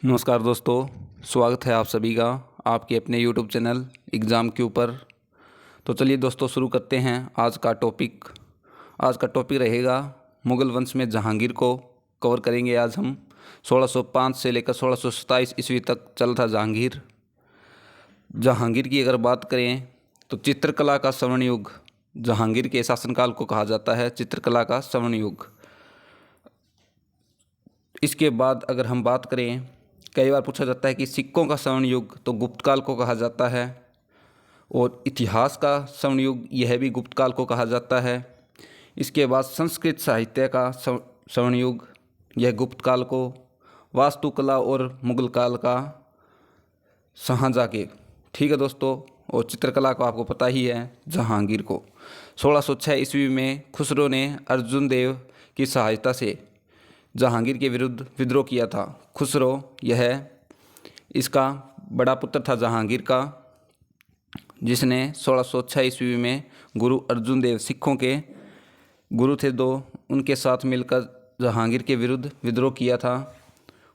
नमस्कार दोस्तों, स्वागत है आप सभी का आपके अपने YouTube चैनल एग्ज़ाम के ऊपर। तो चलिए दोस्तों शुरू करते हैं आज का टॉपिक। आज का टॉपिक रहेगा मुग़ल वंश में जहांगीर को कवर करेंगे। आज हम 1605 से लेकर 1627 ईस्वी तक चला था जहांगीर। जहांगीर की अगर बात करें तो चित्रकला का स्वर्ण युग जहांगीर के शासनकाल को कहा जाता है, चित्रकला का स्वर्ण युग। इसके बाद अगर हम बात करें, कई बार पूछा जाता है कि सिक्कों का स्वर्ण युग, तो गुप्त काल को कहा जाता है। और इतिहास का स्वर्ण युग, यह भी गुप्त काल को कहा जाता है। इसके बाद संस्कृत साहित्य का स्वर्ण युग, यह गुप्त काल को। वास्तुकला और मुगल काल का शाहजहाँ के, ठीक है दोस्तों। और चित्रकला को आपको पता ही है, जहांगीर को। 1606 ईस्वी में खुसरो ने अर्जुन देव की सहायता से जहांगीर के विरुद्ध विद्रोह किया था। खुसरो, यह इसका बड़ा पुत्र था जहांगीर का, जिसने 1606 ईस्वी में गुरु अर्जुन देव, सिखों के गुरु थे दो, उनके साथ मिलकर जहांगीर के विरुद्ध विद्रोह किया था।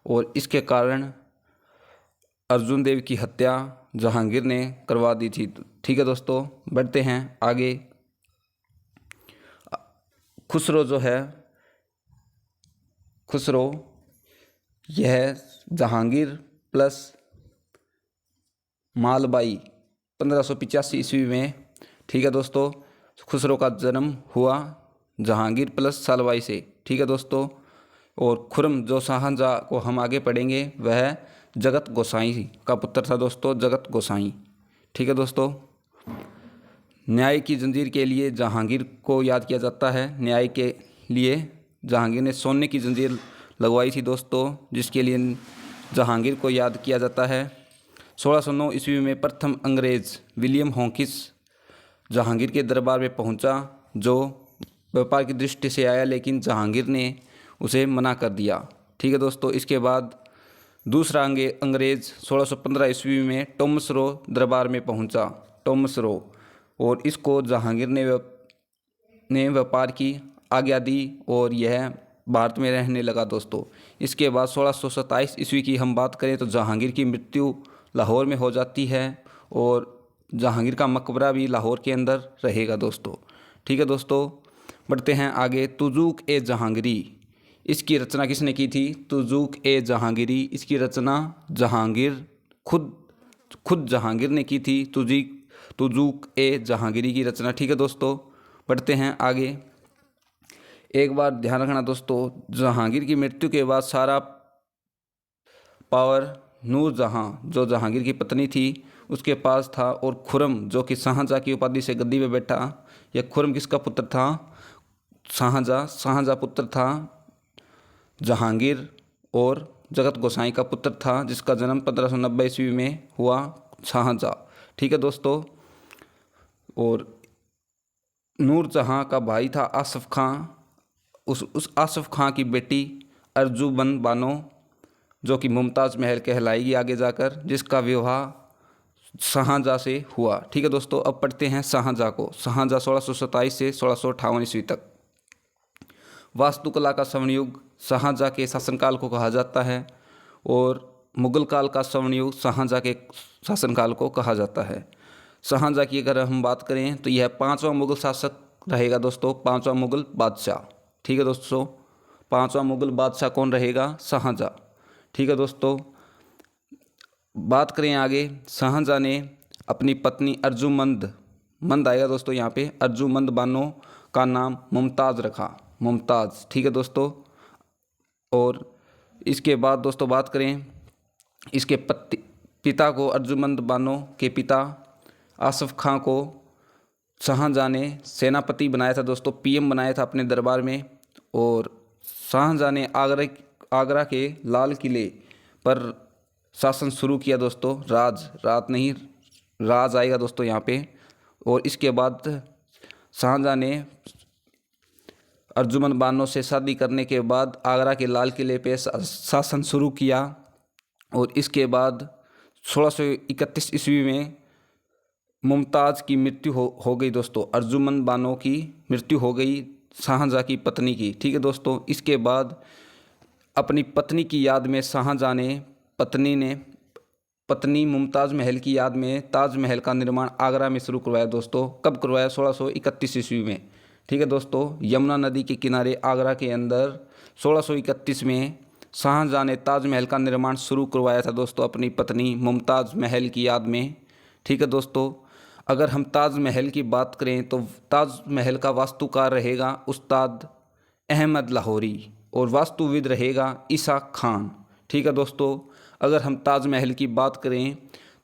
और इसके कारण अर्जुन देव की हत्या जहांगीर ने करवा दी थी। ठीक है दोस्तों, बढ़ते हैं आगे। खुसरो जो है, खुसरो यह जहांगीर प्लस मालबाई 1585 ईस्वी में, ठीक है दोस्तों, खुसरो का जन्म हुआ जहांगीर प्लस सालबाई से। ठीक है दोस्तों। और खुरम जो शाहजहाँ को हम आगे पढ़ेंगे, वह जगत गोसाई का पुत्र था दोस्तों, जगत गोसाई। ठीक है दोस्तों। न्याय की जंजीर के लिए जहांगीर को याद किया जाता है। न्याय के लिए जहांगीर ने सोने की जंजीर लगवाई थी दोस्तों, जिसके लिए जहांगीर को याद किया जाता है। 1609 ईस्वी में प्रथम अंग्रेज़ विलियम हॉकिंस जहांगीर के दरबार में पहुंचा, जो व्यापार की दृष्टि से आया, लेकिन जहांगीर ने उसे मना कर दिया। ठीक है दोस्तों। इसके बाद दूसरा अंग्रेज़ 1615 ईस्वी में टॉमस रो दरबार में पहुंचा, टॉमस रो, और इसको जहांगीर ने व्यापार की आज्ञा दी और यह भारत में रहने लगा दोस्तों। इसके बाद 1627 ईस्वी की हम बात करें तो जहांगीर की मृत्यु लाहौर में हो जाती है, और जहांगीर का मकबरा भी लाहौर के अंदर रहेगा दोस्तों। ठीक है दोस्तों, बढ़ते हैं आगे। तुज़ुक ए जहांगीरी, इसकी रचना किसने की थी? तुज़ुक ए जहांगीरी, इसकी रचना जहांगीर खुद जहांगीर ने की थी। तुज़ुक ए जहांगीरी की रचना। ठीक है दोस्तों, बढ़ते हैं आगे। एक बार ध्यान रखना दोस्तों, जहांगीर की मृत्यु के बाद सारा पावर नूरजहाँ, जो जहांगीर की पत्नी थी, उसके पास था। और खुरम, जो कि शाहजहाँ की उपाधि से गद्दी पे बैठा, यह खुरम किसका पुत्र था? शाहजहाँ पुत्र था जहांगीर, और जगत गोसाई का पुत्र था, जिसका जन्म 1590 ईस्वी में हुआ, शाहजहाँ। ठीक है दोस्तों। और नूरजहाँ का भाई था आसफ खां, उस आसफ खां की बेटी अर्जुमंद बानो, जो कि मुमताज़ महल कहलाएगी आगे जाकर, जिसका विवाह शाहजहाँ से हुआ। ठीक है दोस्तों। अब पढ़ते हैं शाहजहाँ को। शाहजहाँ 1627 से 1658 ईस्वी तक। वास्तुकला का स्वर्ण युग शाहजहाँ के शासनकाल को कहा जाता है, और मुगल काल का स्वर्ण युग शाहजहाँ के शासनकाल को कहा जाता है। शाहजहाँ की अगर हम बात करें तो यह 5वां मुगल शासक रहेगा दोस्तों, 5वां मुगल बादशाह। ठीक है दोस्तों, 5वां मुगल बादशाह कौन रहेगा? शाहजहाँ। ठीक है दोस्तों, बात करें आगे। शाहजहाँ ने अपनी पत्नी अर्जुमंद आएगा दोस्तों यहाँ पे, अर्जुमंद बानो का नाम मुमताज़ रखा, मुमताज़। ठीक है दोस्तों। और इसके बाद दोस्तों बात करें, इसके पिता को, अर्जुमंद बानो के पिता आसफ खां को शाहजहाँ ने सेनापति बनाया था दोस्तों, पीएम बनाया था अपने दरबार में। और शाहजहाँ ने आगरा के लाल किले पर शासन शुरू किया दोस्तों। राज आएगा दोस्तों यहाँ पे। और इसके बाद शाहजहाँ ने अर्जुमंद बानो से शादी करने के बाद आगरा के लाल किले पे शासन शुरू किया। और इसके बाद 1631 ईस्वी में मुमताज़ की मृत्यु हो गई दोस्तों, अर्जुमंद बानो की मृत्यु हो गई शाहजहाँ की पत्नी की। ठीक है दोस्तों। इसके बाद अपनी पत्नी की याद में शाहजहाँ ने पत्नी मुमताज़ महल की याद में ताजमहल का निर्माण आगरा में शुरू करवाया दोस्तों। कब करवाया? 1631 ईस्वी में। ठीक है दोस्तों, यमुना नदी के किनारे आगरा के अंदर 1631 में शाहजहाँ ने ताजमहल का निर्माण शुरू करवाया था दोस्तों अपनी पत्नी मुमताज़ महल की याद में। ठीक है दोस्तों, अगर हम ताजमहल की बात करें तो ताजमहल का वास्तुकार रहेगा उस्ताद अहमद लाहौरी और वास्तुविद रहेगा ईसा खान। ठीक है दोस्तों, अगर हम ताजमहल की बात करें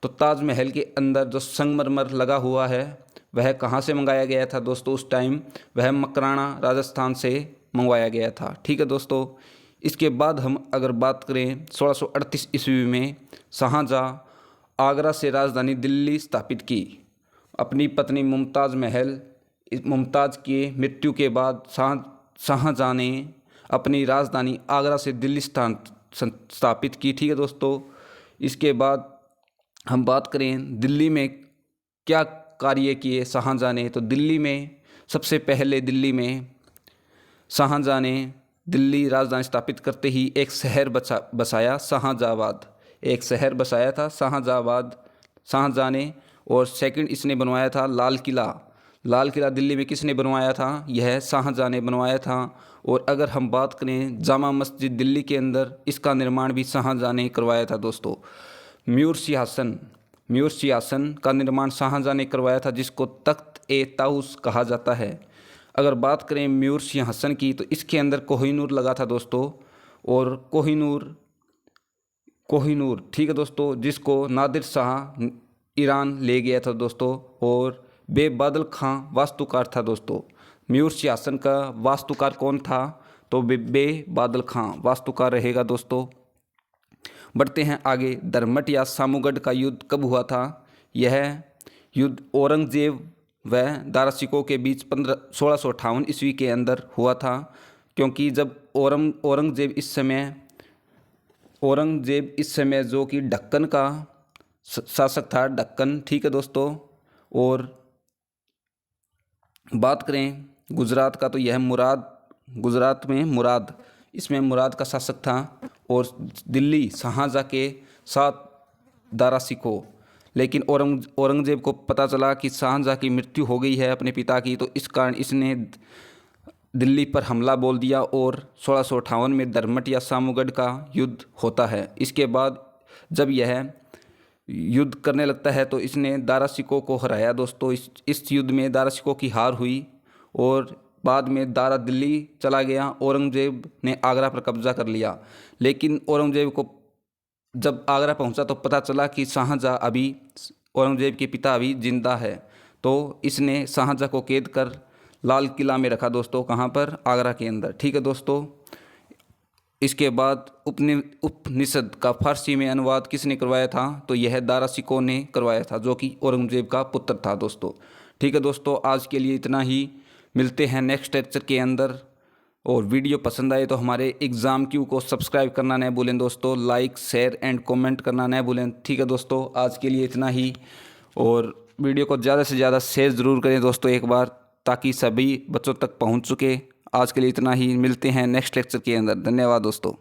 तो ताजमहल के अंदर जो संगमरमर लगा हुआ है वह कहाँ से मंगाया गया था दोस्तों? उस टाइम वह मकराना राजस्थान से मंगवाया गया था। ठीक है दोस्तों, इसके बाद हम अगर बात करें 1638 ईस्वी में शाहजहाँ आगरा से राजधानी दिल्ली स्थापित की। अपनी पत्नी मुमताज़ की मृत्यु के बाद शाहजहाँ ने अपनी राजधानी आगरा से दिल्ली स्थापित की। ठीक है दोस्तों, इसके बाद हम बात करें दिल्ली में क्या कार्य किए शाहजहाँ ने, तो दिल्ली में सबसे पहले शाहजहाँ ने दिल्ली राजधानी स्थापित करते ही एक शहर बसाया शाहजहाँबाद। एक शहर बसाया था शाहजहाँ ने। और सेकंड इसने बनवाया था लाल किला। लाल किला दिल्ली में किसने बनवाया था? यह शाहजहाँ ने बनवाया था। और अगर हम बात करें जामा मस्जिद दिल्ली के अंदर, इसका निर्माण भी शाहजहाँ ने करवाया था दोस्तों। मयूर सिंहासन का निर्माण शाहजहाँ ने करवाया था, जिसको तख्त-ए-ताऊस कहा जाता है। अगर बात करें मयूर सिंहासन की तो इसके अंदर कोहिनूर लगा था दोस्तों। और कोहिनूर ठीक है दोस्तों, जिसको नादिर शाह ईरान ले गया था दोस्तों। और बेबादल खां वास्तुकार था दोस्तों। मयूर सिंहासन का वास्तुकार कौन था? तो बेबादल खां वास्तुकार रहेगा दोस्तों। बढ़ते हैं आगे। दरमट या सामूगढ़ का युद्ध कब हुआ था? यह युद्ध औरंगजेब व दारा सिकोह के बीच 1658 ईस्वी के अंदर हुआ था। क्योंकि जब औरंगजेब इस समय जो कि दक्कन का शासक था, दक्कन। ठीक है दोस्तों, और बात करें गुजरात का तो यह गुजरात में मुराद का शासक था। और दिल्ली शाहजहाँ के साथ दारा सिकोह। लेकिन औरंगजेब को पता चला कि शाहजहाँ की मृत्यु हो गई है अपने पिता की, तो इस कारण इसने दिल्ली पर हमला बोल दिया और 1658 में दरमट या सामूगढ़ का युद्ध होता है। इसके बाद जब यह युद्ध करने लगता है तो इसने दारा सिकोह को हराया दोस्तों। इस युद्ध में दारा सिकोह की हार हुई और बाद में दारा दिल्ली चला गया। औरंगजेब ने आगरा पर कब्जा कर लिया। लेकिन औरंगजेब को जब आगरा पहुंचा तो पता चला कि शाहजहाँ औरंगजेब के पिता अभी जिंदा है। तो इसने शाहजहाँ को कैद कर लाल किला में रखा दोस्तों। कहाँ पर? आगरा के अंदर। ठीक है दोस्तों, इसके बाद उपनिषद का फारसी में अनुवाद किसने करवाया था? तो यह दारा सिकोह ने करवाया था, जो कि औरंगजेब का पुत्र था दोस्तों। ठीक है दोस्तों, आज के लिए इतना ही। मिलते हैं नेक्स्ट लेक्चर के अंदर। और वीडियो पसंद आए तो हमारे एग्ज़ाम क्यू को सब्सक्राइब करना न भूलें दोस्तों। लाइक, शेयर एंड कमेंट करना न भूलें। ठीक है दोस्तों, आज के लिए इतना ही। और वीडियो को ज़्यादा से ज़्यादा शेयर ज़रूर करें दोस्तों एक बार, ताकि सभी बच्चों तक पहुंच सके। आज के लिए इतना ही। मिलते हैं नेक्स्ट लेक्चर के अंदर। धन्यवाद दोस्तों।